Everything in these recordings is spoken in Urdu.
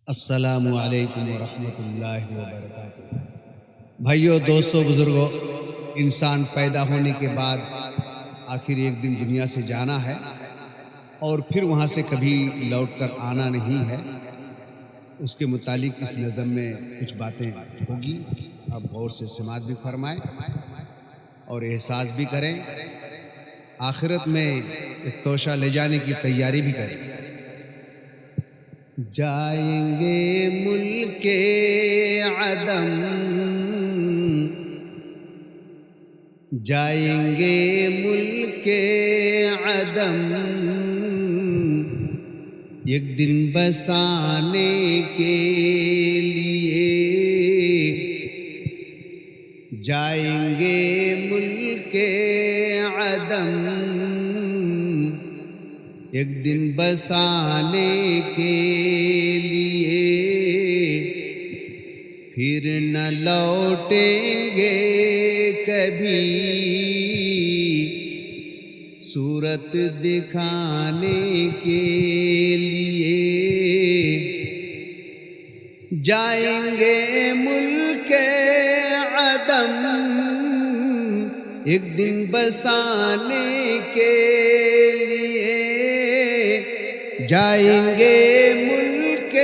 السلام علیکم ورحمۃ اللہ وبرکاتہ۔ بھائیوں، دوستوں، بزرگوں، انسان پیدا ہونے کے بعد آخر ایک دن دنیا سے جانا ہے اور پھر وہاں سے کبھی لوٹ کر آنا نہیں ہے۔ اس کے متعلق اس نظم میں کچھ باتیں ہوگی، آپ غور سے سماعت بھی فرمائیں اور احساس بھی کریں، آخرت میں ایک توشہ لے جانے کی تیاری بھی کریں۔ جائیں گے ملک عدم، جائیں گے ملک عدم، ایک دن بسانے کے لیے۔ جائیں گے ملک عدم، ایک دن بسانے کے لیے، پھر نہ لوٹیں گے کبھی صورت دکھانے کے لیے۔ جائیں گے ملک عدم، ایک دن بسانے کے لیے۔ جائیں گے ملک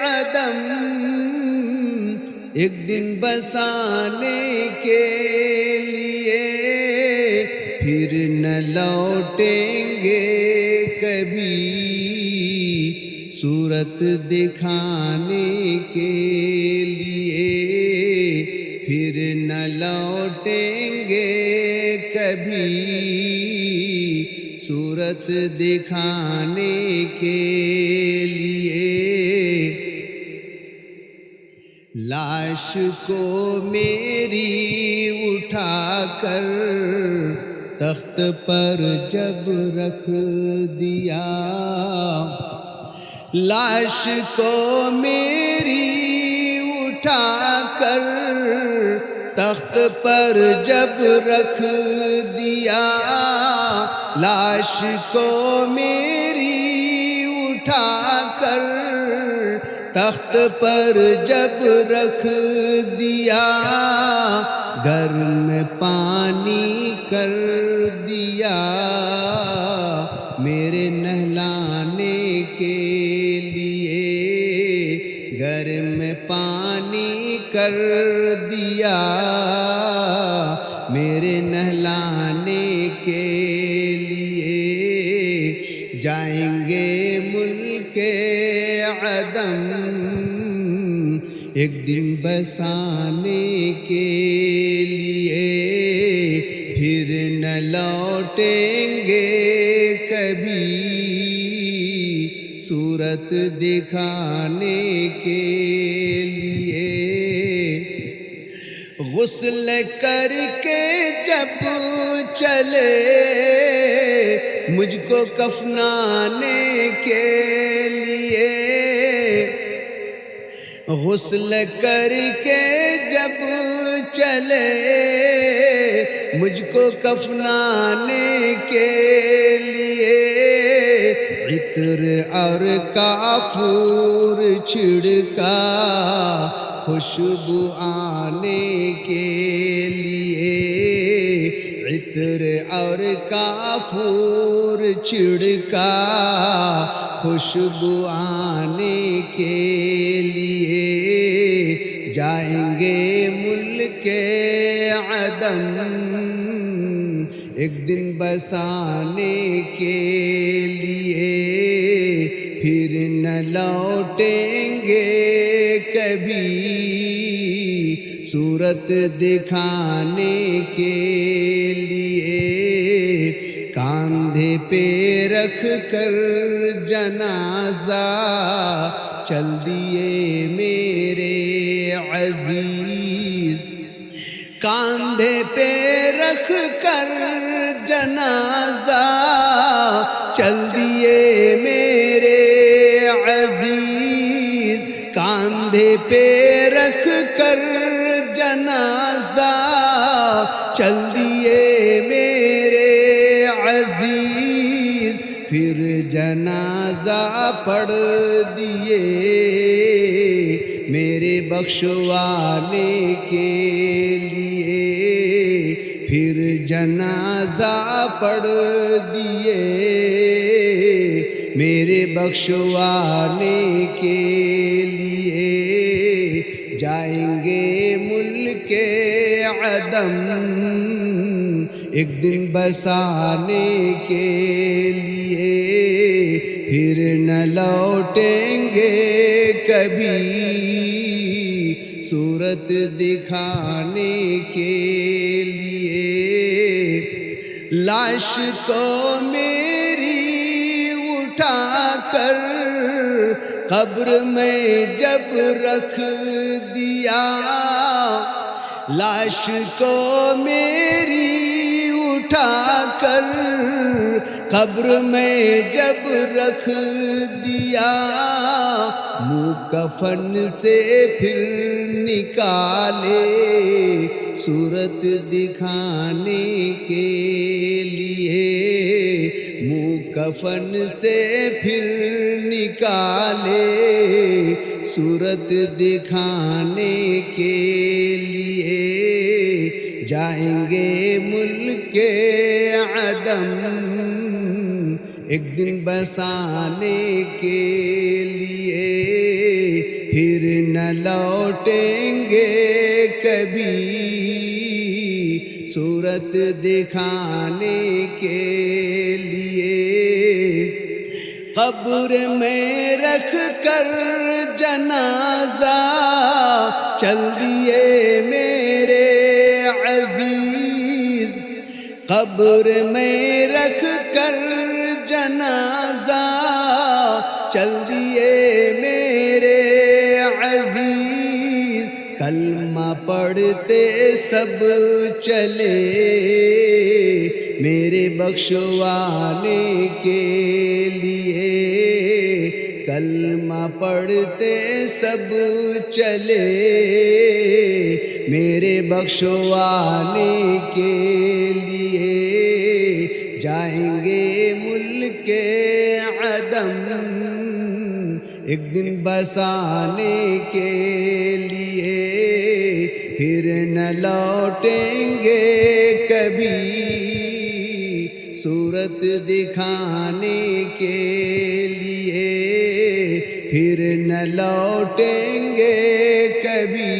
عدم، ایک دن بسانے کے لیے، پھر نہ لوٹیں گے کبھی صورت دکھانے کے لیے۔ پھر نہ لوٹیں گے کبھی صورت دکھانے کے لیے۔ لاش کو میری اٹھا کر تخت پر جب رکھ دیا، لاش کو میری اٹھا کر تخت پر جب رکھ دیا، لاش کو میری اٹھا کر تخت پر جب رکھ دیا، گرم پانی کر دیا میرے نہلانے کے لیے۔ گرم پانی کر دیا میرے نہلانے کے لیے۔ جائیں گے ملک عدم، ایک دن بسانے کے لیے، پھر نہ لوٹیں گے کبھی صورت دکھانے کے لیے۔ غسل کر کے جب چلے مجھ کو کفنانے کے لیے، غسل کر کے جب چلے مجھ کو کفنانے کے لیے، عطر اور کافور چھڑکا خوشبو آنے کے لیے، عطر اور کافور چھڑکا خوشبو آنے کے لیے۔ جائیں گے ملک عدم، ایک دن بسانے کے لیے، پھر نہ لوٹیں گے کبھی صورت دکھانے کے لیے۔ کاندھے پہ رکھ کر جنازہ چل دیے میرے عزیز، کاندھے پہ رکھ کر جنازہ چل دیے میرے عزیز، کاندھے پہ رکھ کر جنازہ چل دیے میرے عزیز، پھر جنازہ پڑھ دیے میرے بخشوانے کے لیے، پھر جنازہ پڑھ دیے میرے بخشوانے کے لیے، جائیں گے ملک عدم ایک دن بسانے کے لیے، پھر نہ لوٹیں گے کبھی صورت دکھانے کے لیے۔ لاش کو میری اٹھا کر قبر میں جب رکھ دیا، لاش کو میری اٹھا کر قبر میں جب رکھ دیا، منہ کفن سے پھر نکالے صورت دکھانے کے لیے، منہ کفن سے پھر نکالے صورت دکھانے کے لیے، جائیں گے ملک عدم ایک دن بسانے کے لیے، پھر نہ لوٹیں گے کبھی صورت دکھانے کے لیے۔ قبر میں رکھ کر جنازہ چل دیے میرے عزیز، قبر میں رکھ کر جنازہ چل دیے میرے عزیز، کلمہ پڑھتے سب چلے میرے بخشوانے کے لیے، کلمہ پڑھتے سب چلے میرے بخشوانے کے لیے، جائیں گے ملک عدم ایک دن بسانے کے لیے، پھر نہ لوٹیں گے کبھی صورت دکھانے کے لیے، پھر نہ لوٹیں گے کبھی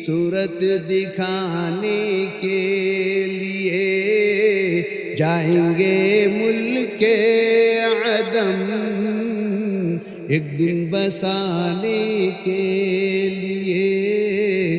صورت دکھانے کے لیے، جائیں گے ملک عدم ایک دن بسانے کے لیے۔